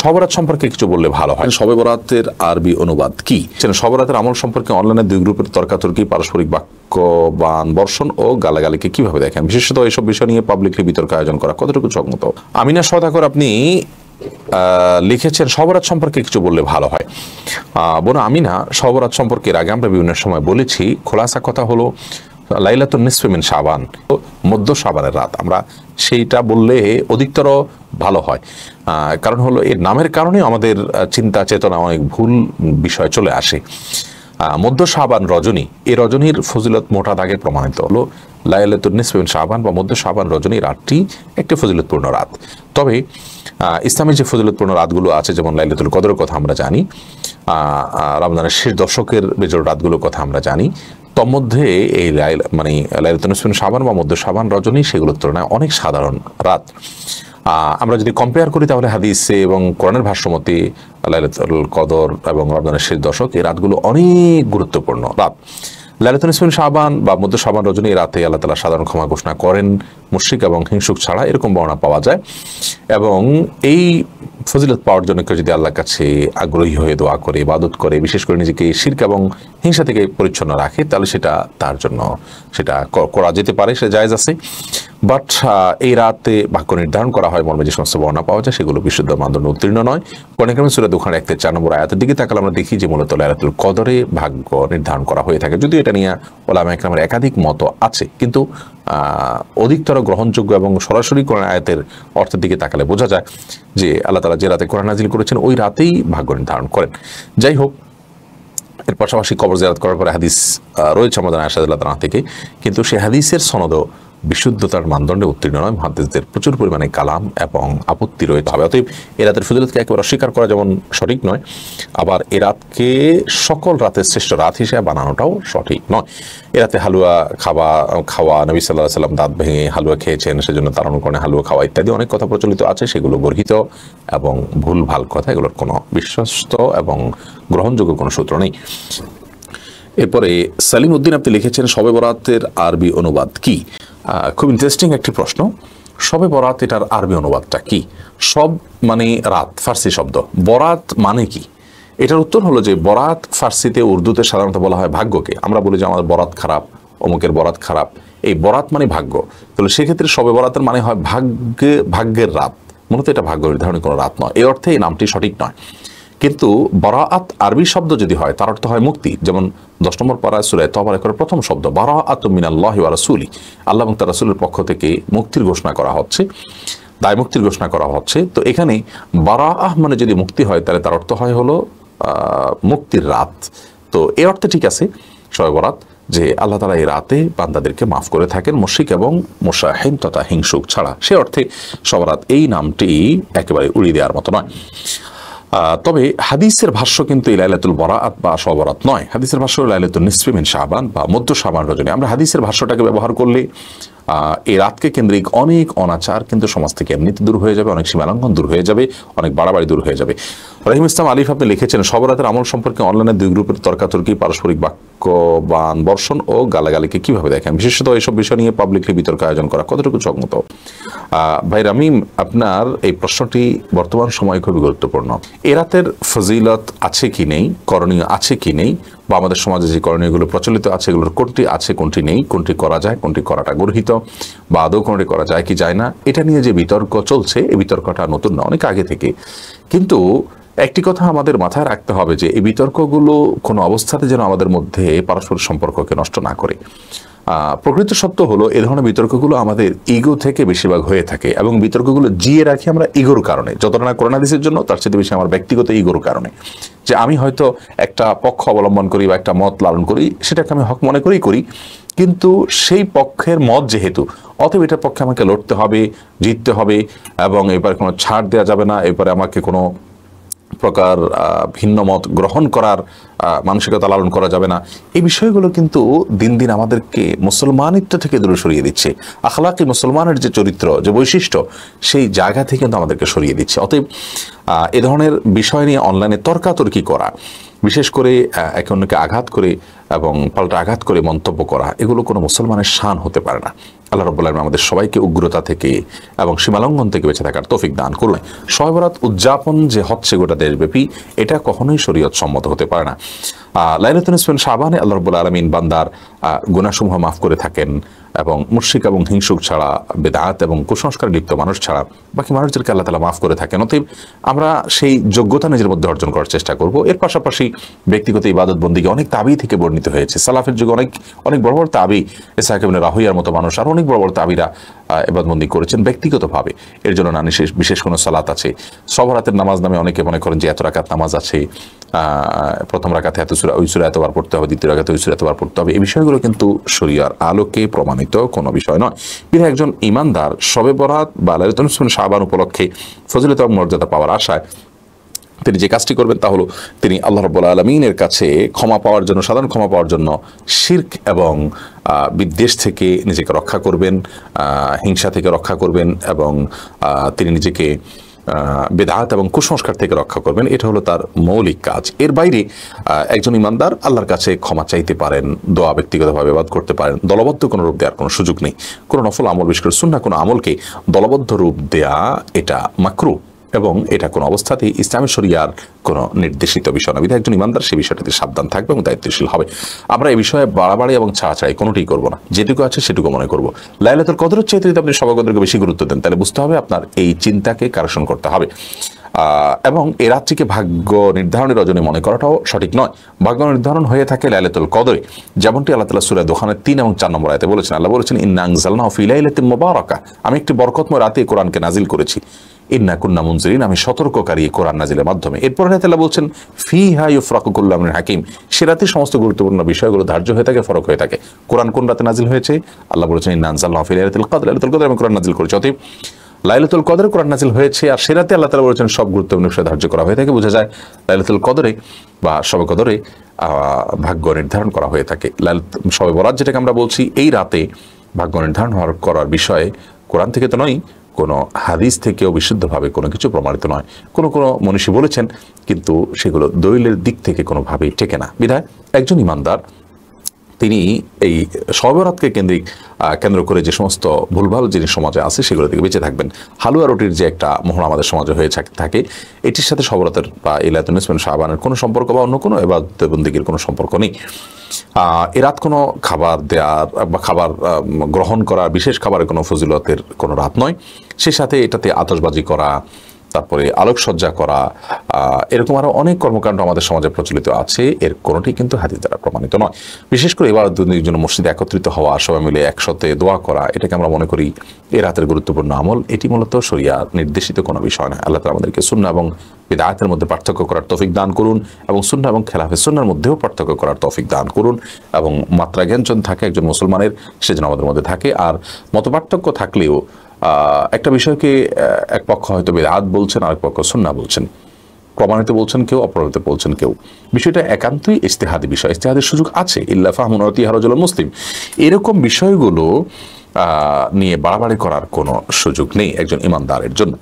শবে বরাত সম্পর্কে কিছু বললে ভালো হয়। শবে বরাতের আরবি অনুবাদ কি? শবে বরাতের আমল সম্পর্কে অনলাইনে দুই গ্রুপের তর্কাতর্কি, পারস্পরিক বাক্যবাণ বর্ষণ ও গালাগালিকে কিভাবে দেখেন? বিশেষত এইসব বিষয় নিয়ে পাবলিকলি বিতর্ক আয়োজন করা কতটুকু সম্মত? আমিনা সওদাগর আপনি লিখেছেন শবে বরাত সম্পর্কে কিছু বললে ভালো হয়। বোন আমিনা, শবে বরাত সম্পর্কে এর আগে আমরা বিভিন্ন সময় বলেছি। খোলাসা কথা হলো লাইলাতুন নিসফি মিন শাবান, মধ্য শাবানের রাত। আমরা সেইটা বললে অধিকতর ভালো হয়। কারণ হলো এর নামের কারণে আমাদের চিন্তা চেতনা অনেক ভুল বিষয় চলে আসে। মধ্য শাবান রজনী, এই রজনীর ফজিলত মোটা দাগে প্রমাণিত হলো। লাইলাতুন নিসফি মিন শাবান বা মধ্য শাবান রজনী রাতটি একটি ফজিলতপূর্ণ রাত। তবে ইসলামের যে ফজিলতপূর্ণ রাতগুলো আছে, যেমন লাইলাতুল কদরের কথা আমরা জানি, রমজানের শেষ দশকের বেজোড় রাতগুলোর কথা আমরা জানি, তন্মধ্যে এই লাইলাতুন নিসফি মিন শাবান বা মধ্য শাবান রজনী সেগুলোর তুলনায় অনেক সাধারণ রাত। আমরা যদি কম্পেয়ার করি তাহলে হাদিসে এবং কোরআনের ভাষ্যমতে লাইলাতুল কদর এবং রমজানের শেষ দশক এই রাতগুলো অনেক গুরুত্বপূর্ণ রাত। লাইলাতুল নিসফি মিন শাবান বা মধ্য শাবান রজনী রাতে আল্লাহ তাআলা সাধারণ ক্ষমা ঘোষণা করেন মুশরিক এবং হিংসুক ছাড়া, এরকম বর্ণনা পাওয়া যায়। এবং এই ফজিলত পাওয়ার জন্য কেউ যদি আল্লাহর কাছে আগ্রহী হয়ে দোয়া করে, ইবাদত করে, বিশেষ করে নিজেকে শিরক এবং হিংসা থেকে পরিচ্ছন্ন রাখে, তাহলে সেটা তার জন্য সেটা করা যেতে পারে, সে জায়েজ আছে। বাট এই রাতে ভাগ্য নির্ধারণ করা হয় মর্মে যে সমস্ত বর্ণনা পাওয়া যায় সেগুলো বিশুদ্ধ মানদণ্ড উত্তীর্ণ নয়। কোরআন কারীম সূরা দুখানের 1-4 নম্বর আয়াতের দিকে তাকালে আমরা দেখি যে মূলত লাইলাতুল কদরে ভাগ্য নির্ধারণ করা হয়ে থাকে। যদিও এটা নিয়ে উলামায়ে কেরামের একাধিক মত আছে, কিন্তু অধিকতর গ্রহণযোগ্য এবং সরাসরি কোরআন আয়াতের অর্থের দিকে তাকালে বোঝা যায় যে আল্লাহ তাআলা যে রাতে কোরআন নাজিল করেছেন ওই রাতেই ভাগ্য নির্ধারণ করেন। যাই হোক, এর পাশাপাশি কবর জিয়ারত করার পরে হাদিস রয়েছে আমাদের আয়েশা রাদিয়াল্লাহু তাআলা থেকে, কিন্তু সেই হাদিসের সনদও বিশুদ্ধতার মানদণ্ডে উত্তীর্ণ নয়। মুহাদ্দিসদের প্রচুর পরিমাণে কালাম এবং আপত্তি রয়েছে। অতএব এ রাতের ফজিলতকে একেবারে অস্বীকার করা যেমন সঠিক নয়, আবার এ রাতকে সকল রাতের শ্রেষ্ঠ রাত হিসেবে বানানোটাও সঠিক নয়। এ রাতে হালুয়া খাওয়া, নবী সাল্লাল্লাহু আলাইহি ওয়াসাল্লাম দাঁত ভেঙে হালুয়া খেয়েছেন, সেজন্য তার অনুকরণে হালুয়া খাওয়া ইত্যাদি অনেক কথা প্রচলিত আছে, সেগুলো গর্হিত এবং ভুলভাল কথা। এগুলোর কোনো বিশ্বস্ত এবং গ্রহণযোগ্য কোনো সূত্র নেই। এরপরে সালিম উদ্দিন আপনি লিখেছেন শবে বরাতের আরবি অনুবাদ কি? খুব ইন্টারেস্টিং একটি প্রশ্ন। শবে বরাত, এটার আরবি অনুবাদটা কি? সব মানে রাত, ফার্সি শব্দ। বরাত মানে কি? এটার উত্তর হলো যে বরাত ফার্সিতে, উর্দুতে সাধারণত বলা হয় ভাগ্যকে। আমরা বলি যে আমাদের বরাত খারাপ, অমুকের বরাত খারাপ। এই বরাত মানে ভাগ্য। তাহলে সেক্ষেত্রে শবে বরাতের মানে হয় ভাগ্যের রাত। মূলত এটা ভাগ্য নির্ধারণের কোনো রাত নয়, এই অর্থে এই নামটি সঠিক নয়। কিন্তু বারাআত আরবি শব্দ যদি হয় তার অর্থ হয় মুক্তি। যেমন 10 নম্বর পারায় সূরা তাওবার প্রথম শব্দ বারাআতুম মিনাল্লাহি ওয়া রাসূলি, আল্লাহ এবং তার রাসূলের পক্ষ থেকে মুক্তির ঘোষণা করা হচ্ছে, দায় মুক্তির ঘোষণা করা হচ্ছে। তো এখানে বারাআহ মানে যদি মুক্তি হয় তাহলে তার অর্থ হয় হলো মুক্তির রাত। তো এই অর্থে ঠিক আছে শবে বরাত, যে আল্লাহ তাআলা এই রাতে বান্দাদেরকে মাফ করে থাকেন মুশরিক এবং মুশাহিন তথা হিংসুক ছাড়া। সে অর্থে শবে বরাত এই নামটি একেবারে উড়িয়ে দেওয়ার মতো নয়। তবে হাদিসের ভাষ্য কিন্তু এই লাইলাতুল বরাআত বা শবে বরাত নয়। হাদিসের ভাষ্য লাইলাতুন নিসফি মিন শাবান বা মধ্য শাবান রজনী। আমরা হাদিসের ভাষ্যটাকে ব্যবহার করলে এই রাতকে কেন্দ্রিক অনেক অনাচার কিন্তু সমাজ থেকে এমনিতে দূর হয়ে যাবে, অনেক সীমালঙ্ঘন দূর হয়ে যাবে, অনেক বাড়াবাড়ি দূর হয়ে যাবে। রহিম ইসলাম আলিফ আপনি লিখেছেন শবে বরাতের আমল সম্পর্কে অনলাইনে দুই গ্রুপের তর্কাতর্কি, পারস্পরিক বাক্যবাণ বর্ষণ ও গালাগালিকে কিভাবে দেখেন? বিশেষত এইসব বিষয় নিয়ে পাবলিকলি বিতর্ক আয়োজন করা কতটুকু সম্মত? ভাই রামিম, আপনার এই প্রশ্নটি বর্তমান সময়ে খুবই গুরুত্বপূর্ণ। এ রাতের ফজিলত আছে কি নেই, করণীয় আছে কি নেই, বা আমাদের সমাজে যে করণীয়গুলো প্রচলিত আছে এগুলোর কোনটি আছে কোনটি নেই, কোনটি করা যায় কোনটি করাটা গর্হিত, বা আদৌ কোনটি করা যায় কি যায় না, এটা নিয়ে যে বিতর্ক চলছে এই বিতর্কটা নতুন না, অনেক আগে থেকে। কিন্তু একটি কথা আমাদের মাথায় রাখতে হবে যে এই বিতর্কগুলো কোনো অবস্থাতে যেন আমাদের মধ্যে পারস্পরিক সম্পর্ককে নষ্ট না করে। প্রকৃত সত্য হলো এ ধরনের বিতর্কগুলো আমাদের ইগো থেকে বেশিরভাগ হয়ে থাকে, এবং বিতর্কগুলো জিয়ে রাখি আমরা ইগোর কারণে, যতটা না কোরআন হাদিসের জন্য তার চেয়ে বেশি আমার ব্যক্তিগত ইগোর কারণে। যে আমি হয়তো একটা পক্ষ অবলম্বন করি বা একটা মত লালন করি, সেটাকে আমি হক মনে করি, কিন্তু সেই পক্ষের মত যেহেতু, অতএব এটার পক্ষে আমাকে লড়তে হবে, জিততে হবে, এবং এবারে কোনো ছাড় দেওয়া যাবে না, এবারে আমাকে কোনো প্রকার ভিন্ন মত গ্রহণ করার মানসিকতা লালন করা যাবে না। এই বিষয়গুলো কিন্তু দিন দিন আমাদেরকে মুসলমানিত্ব থেকে দূরে সরিয়ে দিচ্ছে। আখলাকি মুসলমানের যে চরিত্র, যে বৈশিষ্ট্য, সেই জায়গা থেকে কিন্তু আমাদেরকে সরিয়ে দিচ্ছে। অতএব এ ধরনের বিষয় নিয়ে অনলাইনে তর্কাতর্কি করা, বিশেষ করে একে অন্যকে আঘাত করে এবং পাল্টা আঘাত করে মন্তব্য করা, এগুলো কোনো মুসলমানের শান হতে পারে না। আল্লাহ রাব্বুল আলামিন আমাদের সবাইকে উগ্রতা থেকে এবং সীমালঙ্ঘন থেকে বেঁচে থাকার তৌফিক দান করুন। শবে বরাত উদযাপন যে হচ্ছে গোটা দেশব্যাপী, এটা কখনোই শরীয়ত সম্মত হতে পারে না। লাইলাতুল নিসফ মিন শাবানে আল্লাহ রাব্বুল আলামিন বান্দার গুনাহসমূহ মাফ করে থাকেন এবং মুশরিক এবং হিংসুক ছাড়া, বেদাত এবং কুসংস্কার লিপ্ত মানুষ ছাড়া বাকি মানুষদেরকে আল্লাহ তাআলা মাফ করে থাকেন। অতএব আমরা সেই যোগ্যতা নিজের মধ্যে অর্জন করার চেষ্টা করব। এর পাশাপাশি ব্যক্তিগত ইবাদত বন্দিকে অনেক তাবি থেকে বর্ণিত হয়েছে। সালাফের যুগে অনেক বড় বড় তাবি, ইসহাক ইবনে রাহুয়ার মতো মানুষ আর অনেক বড় বড় তাবিরা ইবাদতবন্দি করেছেন ব্যক্তিগতভাবে। এর জন্য না বিশেষ কোনো সালাত আছে। সব রাতের নামাজ নামে অনেকে মনে করেন যে এত রাকাত নামাজ আছে, প্রথম রাকাতে এত সূরা, ওই সূরা এতবার পড়তে হবে, দ্বিতীয় রাকাতে ওই সূরা এতবার পড়তে হবে। এই বিষয়গুলো কিন্তু শরিয়ার আলোকে প্রমাণিত কোনো বিষয় নয়। বিধায় একজন ঈমানদার শবে বরাত বা লাইলাতুল নিসফ মিন শাবান উপলক্ষে ফজিলত এবং মর্যাদা পাওয়ার আশায় তিনি যে কাজটি করবেন তা হলো তিনি আল্লাহ রাব্বুল আলামিনের কাছে ক্ষমা পাওয়ার জন্য, সাধারণ ক্ষমা পাওয়ার জন্য শিরক এবং বিদ্বেষ থেকে নিজেকে রক্ষা করবেন, হিংসা থেকে রক্ষা করবেন এবং তিনি নিজেকে বেদাত এবং কুসংস্কার থেকে রক্ষা করবেন। এটা হলো তার মৌলিক কাজ। এর বাইরে একজন ইমানদার আল্লাহর কাছে ক্ষমা চাইতে পারেন, দোয়া ব্যক্তিগতভাবে ইবাদত করতে পারেন। দলবদ্ধ কোনো রূপ দেওয়ার কোনো সুযোগ নেই। কোনো নফল আমল, বিশেষ করে সুন্নাহ কোনো আমলকে দলবদ্ধ রূপ দেয়া এটা মাকরুহ এবং এটা কোনো অবস্থাতেই ইসলামী শরিয়ার কোনো নির্দেশিত বিষয় না। বিধায় একজন ইমানদার সেই বিষয়টাতে সাবধান থাকবে এবং দায়িত্বশীল হবে। আমরা এই বিষয়ে বাড়াবাড়ি এবং ছাড়াছাড়ি কোনোটিই করবো না। যেটুকু আছে সেটুকু মনে করবো। লাইলাতুল কদরের চাইতে যদি আপনি শবে কদরকে বেশি গুরুত্ব দেন, তাহলে বুঝতে হবে আপনার এই চিন্তাকে কারেকশন করতে হবে। এবং এই রাত্রিকে ভাগ্য নির্ধারণের রজনী মনে করাটাও সঠিক নয়। ভাগ্য নির্ধারণ হয়ে থাকে লাইলাতুল কদরে, যেমনটি আল্লাহ তাআলা সূরা দোখানের 3 এবং 4 নম্বর আয়াতে বলেছেন। আল্লাহ বলেছেন, ইন্না আনজালনাহু ফি লাইলাতিন মুবারাকা, আমি একটি বরকতময় রাতে কোরআনকে নাজিল করেছি। ইন্না কুন্না মুনজিরিন, আমি সতর্ককারী কোরআন নাজিলের মাধ্যমে। এরপর আল্লাহ বলছেন, ফিহা ইউফরাকু কুল্লু আমরিন হাকিম, সে রাতে সমস্ত গুরুত্বপূর্ণ বিষয়গুলো ধার্য হয়ে থাকে, ফরক হয়ে থাকে। কোরআন কোন রাতে নাজিল হয়েছে? আল্লাহ বলেছেন, ইন্না আনজালনাহু ফি লাইলাতুল কদর, লাইলাতুল কদরে আমি কোরআন নাজিল করেছি। অতএব লাইলাতুল কদরে কোরআন নাজিল হয়েছে আর সে রাতে আল্লাহ তাআলা বলেছেন সব গুরুত্বপূর্ণ বিষয় ধার্য করা হয়ে থাকে। বোঝা যায় লাইলাতুল কদরে বা শবে কদরে ভাগ্য নির্ধারণ করা হয়ে থাকে। শবে বরাত যেটাকে আমরা বলছি, এই রাতে ভাগ্য নির্ধারণ করার বিষয়ে কোরআন থেকে তো নয়, কোনো হাদিস থেকেও বিশুদ্ধভাবে কোনো কিছু প্রমাণিত নয়। কোনো মনীষী বলেছেন, কিন্তু সেগুলো দলিলের দিক থেকে কোনোভাবেই টেকে না। বিধায় একজন ইমানদার তিনি এই শবে বরাতকে কেন্দ্র করে যে সমস্ত ভুলভাল জিনিস সমাজে আছে সেগুলো থেকে বেঁচে থাকবেন। হালুয়া রুটির যে একটা মোহর আমাদের সমাজে হয়ে থাকে, এটির সাথে শবে বরাতের বা লাইলাতুল নিসফ মিন শাবানের কোনো সম্পর্ক বা অন্য কোনো ইবাদত বন্দেগীর কোনো সম্পর্ক নেই। এ রাত কোনো খাবার দেওয়ার বা খাবার গ্রহণ করা, বিশেষ খাবারের কোনো ফজিলতের কোনো রাত নয়। সে সাথে এটাতে আতশবাজি করা, তারপরে আলোকসজ্জা করা, এরকম আরো অনেক কর্মকাণ্ড আমাদের সমাজে প্রচলিত আছে। এর কোনোটি কিন্তু হাদিস দ্বারা প্রমাণিত নয়। বিশেষ করে ইবাদতের জন্য মসজিদে একত্রিত হওয়া, সবাই মিলে একসাথে দোয়া করা, এটাকে আমরা মনে করি এই রাতের গুরুত্বপূর্ণ আমল। এটি মূলত শরিয়া নির্দেশিত কোনো বিষয় নয়। আল্লাহ তাআলা আমাদেরকে সুন্নাহ এবং বিদআতের মধ্যে পার্থক্য করার তৌফিক দান করুন এবং সুন্নাহ এবং খেলাফে সুন্নাহর মধ্যেও পার্থক্য করার তৌফিক দান করুন এবং মাত্রা জ্ঞান যেন থাকে একজন মুসলমানের, সে যেন আমাদের মধ্যে থাকে। আর মতপার্থক্য থাকলেও একটা বিষয়কে এক পক্ষ হয়তো বিদআত বলছেন, আরেক পক্ষ সুন্নাহ বলছেন, প্রমাণিত বলছেন কেউ, অপ্রমাণিত বলছেন কেউ। বিষয়টা একান্তই ইজতিহাদি বিষয়, ইজতিহাদের সুযোগ আছে। ইল্লা ফাহমুন ওয়াতিহা রাজুলুন মুসলিম, এরকম বিষয়গুলো নিয়ে বাড়াবাড়ি করার কোনো সুযোগ নেই একজন ইমানদারের জন্য।